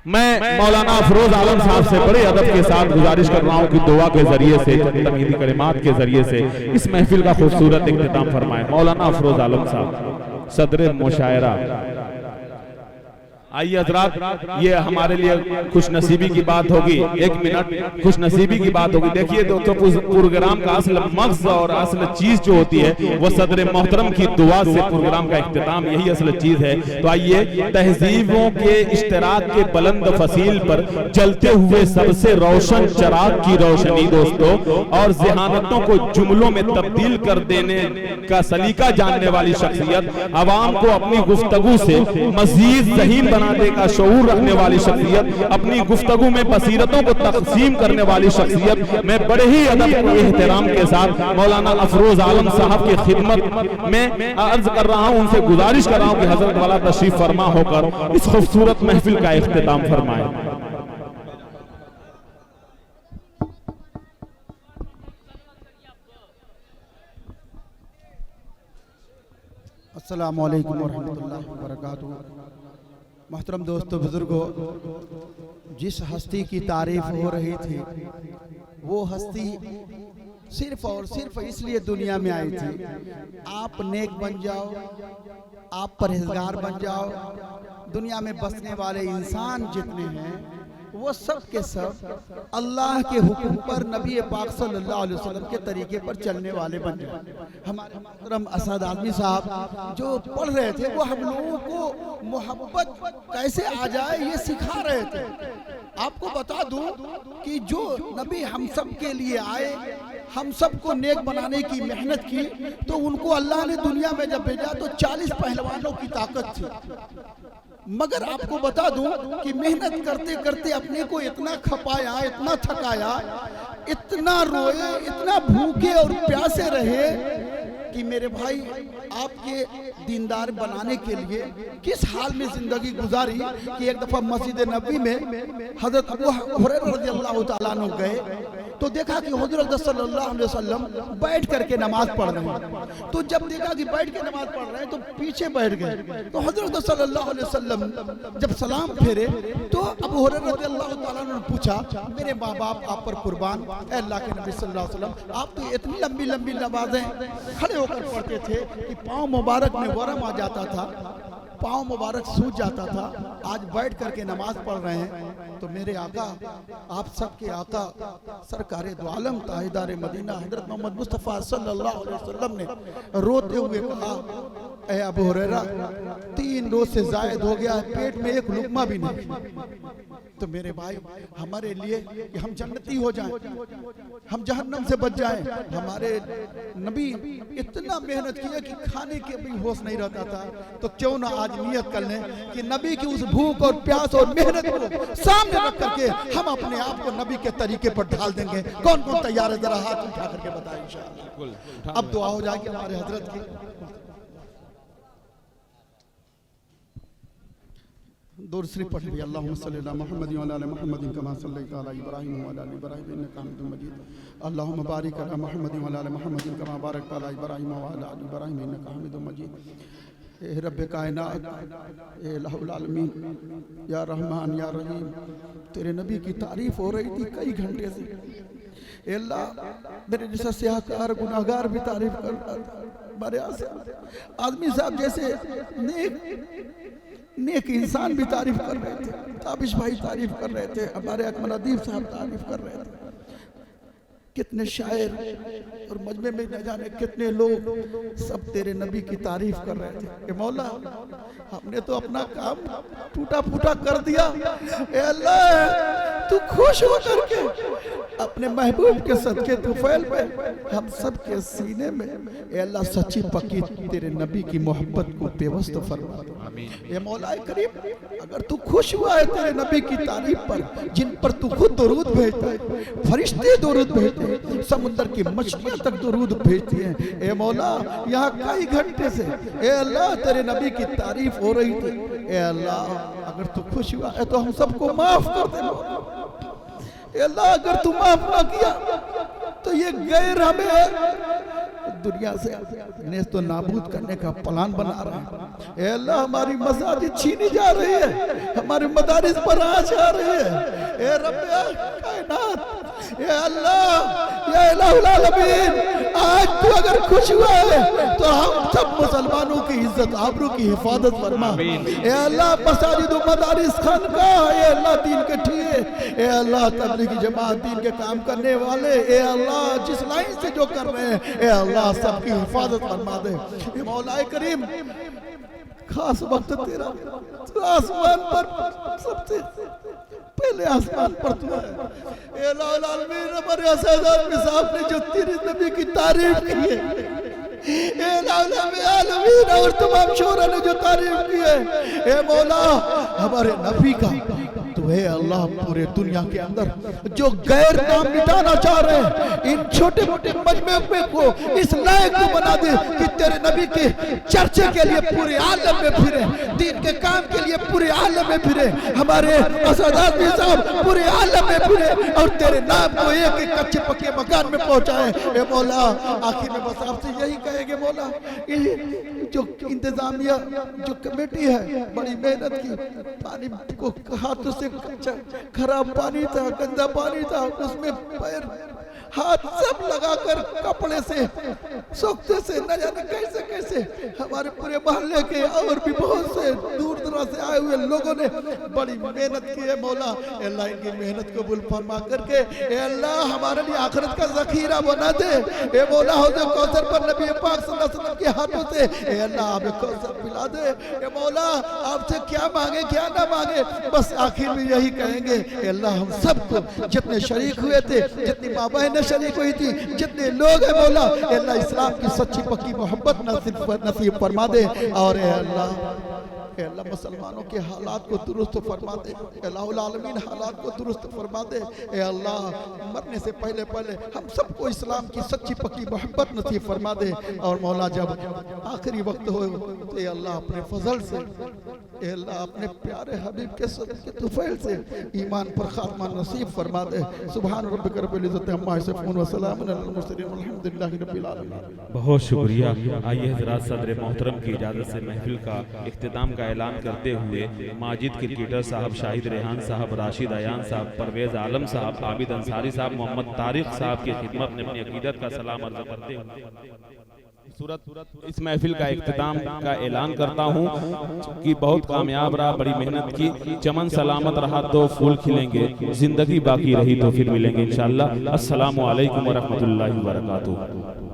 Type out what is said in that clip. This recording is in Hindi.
मैं मौलाना अफरोज आलम साहब से बड़े अदब के साथ गुजारिश कर रहा हूँ कि दुआ के जरिए से, तमीदी कलिमात के जरिए से इस महफिल का खूबसूरत इख्तिताम फरमाएं। मौलाना अफरोज आलम साहब सदर मुशायरा। आइए हजरात, ये हमारे लिए खुश नसीबी की बात होगी। एक मिनट, खुश नसीबी की बात होगी। देखिए तो प्रोग्राम का असल मकसद और असल चीज जो होती है वो सदर मोहतरम की दुआ से प्रोग्राम का इख्तिताम, यही असल चीज है। तो आइए, तहजीबों के इश्तराक के बुलंद फसील पर जलते हुए सबसे रोशन चराग की रोशनी दोस्तों, और ज़हानतों को जुमलों में तब्दील कर देने का सलीका जानने वाली शख्सियत, अवाम को अपनी गुफ्तगू से मजीद ज़हीन बनाने का शऊर रखने वाली शख्सियत, अपनी गुफ्तगू में बसीरतों को तकसीम करने वाली शख्सियत, मैं बड़े ही अदब और एहतराम के साथ मौलाना अफरोज आलम साहब की खिदमत में अर्ज कर रहा हूं, उनसे गुजारिश कर रहा हूं कि हजरत वाला तशरीफ फरमा होकर इस खूबसूरत महफिल का इख्तिताम फरमाएं। अस्सलामु अलैकुम वरहमतुल्लाहि वबरकातुहू। मोहतरम दोस्तों, बुजुर्गों, जिस हस्ती की तारीफ हो रही थी वो हस्ती सिर्फ और सिर्फ इसलिए दुनिया में आई थी, आप नेक बन जाओ, आप परहेजगार बन जाओ, दुनिया में बसने वाले इंसान जितने हैं वो सब के सब अल्लाह के हुक्म पर, नबी पाक सल्लल्लाहु अलैहि वसल्लम के तरीके पर चलने वाले बन जाए। हमारे मोहतरम असद आदमी साहब जो पढ़ रहे थे वो हम लोगों को मोहब्बत कैसे आ जाए ये सिखा रहे थे। आपको बता दूं कि जो नबी हम सब के लिए आए, हम सबको नेक बनाने की मेहनत की, तो उनको अल्लाह ने दुनिया में जब भेजा तो 40 पहलवानों की ताकत थी। मगर आपको बता दूं कि मेहनत करते करते अपने को इतना खपाया, इतना थकाया, इतना रोए, इतना भूखे और प्यासे रहे कि मेरे भाई आपके दीनदार बनाने के लिए किस हाल में जिंदगी गुजारी कि एक दफा मस्जिद नबी में हजरत अबू हुरैरा रज़ियल्लाहु ताला अन्हु गए तो देखा कि हुज़ूर सल्लल्लाहु अलैहि वसल्लम बैठ करके नमाज पढ़ रहे हैं। तो जब देखा कि बैठ के नमाज पढ़ रहे हैं तो पीछे बैठ गए। तो हुज़ूर सल्लल्लाहु अलैहि वसल्लम जब सलाम फेरे तो अबू हुरैरा रज़ियल्लाहु ताला अन्हु ने पूछा, मेरे माँ बाप आप पर कुर्बान, अल्लाह के नबी सल्लल्लाहु अलैहि वसल्लम आप तो इतनी लंबी लंबी नमाजें खड़े होकर पढ़ते थे कि पाँव मुबारक में वरम आ जाता था, पाँव मुबारक सूज जाता था। आज बैठ करके नमाज पढ़ रहे हैं। तो मेरे आका, आप सबके आका सरकारे दो आलम ताहिदार मदीना हजरत मोहम्मद मुस्तफ़ा सल्लल्लाहु अलैहि वसल्लम ने रोते हुए कहा, ए अबू हुरैरा 3 रोज से जायद हो गया है, पेट में एक लुकमा भी नहीं। तो मेरे भाई, हमारे लिए कि हम जन्नती हो जाएं, हम जहन्नम से बच जाएं, हमारे नबी इतना मेहनत किया कि खाने के भी होश नहीं रहता था। तो क्यों ना आज नियत कर लें कि नबी की उस भूख और प्यास और मेहनत को सामने रख करके हम अपने आप को नबी के तरीके पर ढाल देंगे। कौन कौन तैयार है, जरा हाथ उठा करके बताएं इंशाअल्लाह। अब दुआ हो जाएगी हमारे हजरत की। दूसरी पढ़ ली, अल्लाहुम्मा सल्ली अला मुहम्मद व अला मुहम्मद कमा सल्लैता अला इब्राहीम व अला इब्राहीम इन्नका हमीदुम मजीद। अल्लाहुम्मा बारिक अला मुहम्मद व अला मुहम्मद कमा बारकता अला इब्राहीम व अला इब्राहीम इन्नका हमीदुम मजीद। ए रब कायनात, ए लाहुल आलमीन, या रहमान या रहीम, तेरे नबी की तारीफ हो रही थी कई घंटे से। ए अल्लाह, मेरे जैसा सियाहकार गुनाहगार भी तारीफ कर रहा था, हमारे आदमी साहब जैसे नेक इंसान भी तारीफ कर रहे थे, ताबिश भाई तारीफ कर रहे थे, हमारे अकमल अदीब साहब तारीफ कर रहे थे, कितने शायर और मजमे में न जाने कितने लोग सब तेरे नबी की तारीफ कर रहे थे। ए मौला, हमने तो अपना काम टूटा फूटा कर दिया। ए अल्लाह, तू खुश हो करके अपने महबूब के सदके तुफैल में हम सब के सीने में ए अल्लाह सच्ची पक्की तेरे नबी की मोहब्बत को बेवस्त फरमा दे। ए मौला करीम, अगर तू खुश हुआ है तेरे नबी की तारीफ पर, जिन पर तू खुद दुरूद भेजता है, फरिश्ते दुरूद भेजते हैं, समुद्र की मछलियां तक दुरूद भेजती हैं। ए मौला, यहाँ कई घंटे से ए अल्लाह तेरे नबी की तारीफ हो रही थी। ए अल्लाह, अगर तू खुश हुआ है तो हम सबको माफ कर दे। अल्लाह, अगर तू माफ ना किया तो ये गैर हमें दुनिया से नेस्तो नाबूद करने का प्लान बना रहे हैं। ए अल्लाह हमारी मसाजिद छीनी जा रही है, हमारे मदारिस पर आज आ रही है। ए रब्बे कायनात, ए अल्लाह या इलाहुल आलमीन, आज तू अगर खुश हुआ है तो हम सब मुसलमानों की इज्जत आबरू की हिफाजत फरमा। ए अल्लाह मसाजिद मदारिस खानकाह, ए अल्लाह दीन के ठिए, ए अल्लाह तबलीगी जमात दीन के काम करने वाले, ए अल्लाह जिस लाइन से जो कर रहे हैं, ए अल्लाह सबकी हिफाजत फरमा दे। ए मौलाए करीम, खास वक्त तेरा, तो आसमान पर सबसे पहले आसमान पर तू है। ए लाल आलमीन, हमारे असद साहब ने जो तेरे नबी की तारीफ की है, ए लाल आलमीन और तमाम शोरा ने जो तारीफ की है, ए मौला हमारे नबी का तो है अल्लाह पूरे दुनिया के अंदर जो गैर नाम मिटाना चाह रहे हैं, इन छोटे मोटे मजमे को इस लायक को बना दे कि तेरे नबी के चर्चे के लिए पूरे आलम में फिरे, दीन के काम के लिए पूरे आलम में फिरे, हमारे असदात साहब पूरे आलम में फिरे और तेरे नाम को एक एक कच्चे पक्के मकान में पहुंचाए। ए मौला आखिर में बस आपसे यही कहेंगे मौला, जो इंतजामिया जो कमेटी है बड़ी मेहनत की, पानी को हाथों से खराब पानी था, गंदा पानी था, उसमें पैर हाथ सब लगाकर कपड़े से सोखते से न जाने कैसे कैसे हमारे पूरे मोहल्ले के और भी बहुत से दूर दराज से आए हुए लोगों ने बड़ी मेहनत की है। मौला अल्लाह इनकी मेहनत कबूल फरमा करके ए अल्लाह हमारे लिए आखिरत का जखीरा बना दे। ए मौला हौज़ कौसर पर नबी पाक सल्लल्लाहु अलैहि वसल्लम के हाथों से ए अल्लाह हमें कौसर पिला दे। ए मौला आपसे क्या मांगे क्या ना मांगे, बस आखिर में यही कहेंगे ए अल्लाह हम सबको जितने शरीक हुए थे, जितनी माँ बहनें शरीक हुई थी, जितने लोग हैं मौला अल्लाह इस्लाम की सच्ची पक्की मोहब्बत नसीब फरमा दे। और अल्लाह मुसलमानों के हालात को दुरुस्त फरमा दे, इलाहुल आलमीन हालात को दुरुस्त फरमा दे। ए अल्लाह मरने से पहले पहले हम सबको इस्लाम की सच्ची पक्की मोहब्बत नसीब फरमा दे। और मौला जब आखिरी वक्त हो तो ए अल्लाह अपने फजल से, ए अल्लाह अपने प्यारे हबीब के सदक़े तुफैल से ईमान पर खात्मा नसीब फरमा दे। सुभान रब्बिक रब्बिल इज्जति अम्मा यसिफून व सलामुन अलल मुरसलीन वल्हम्दुलिल्लाहि रब्बिल आलमीन। बहुत शुक्रिया। आइए हज़रात सदर मोहतरम की इजाज़त से महफिल का इख्तिताम का ऐलान करते हुए माजिद क्रिकेटर साहब, शाहिद रेहान साहब, राशिद अयान साहब, परवेज़ आलम साहब, आबिद अंसारी साहब, मोहम्मद तारिक साहब की खिदमत में अपनी अकीदत का सलाम अर्ज़ करते हुए इस महफिल का इख्तिताम का ऐलान करता हूँ कि बहुत कामयाब रहा, बड़ी मेहनत की, चमन सलामत रहा तो फूल खिलेंगे, जिंदगी बाकी रही तो फिर मिलेंगे इंशाअल्लाह। अस्सलामु अलैकुम व रहमतुल्लाहि व बरकातुहू।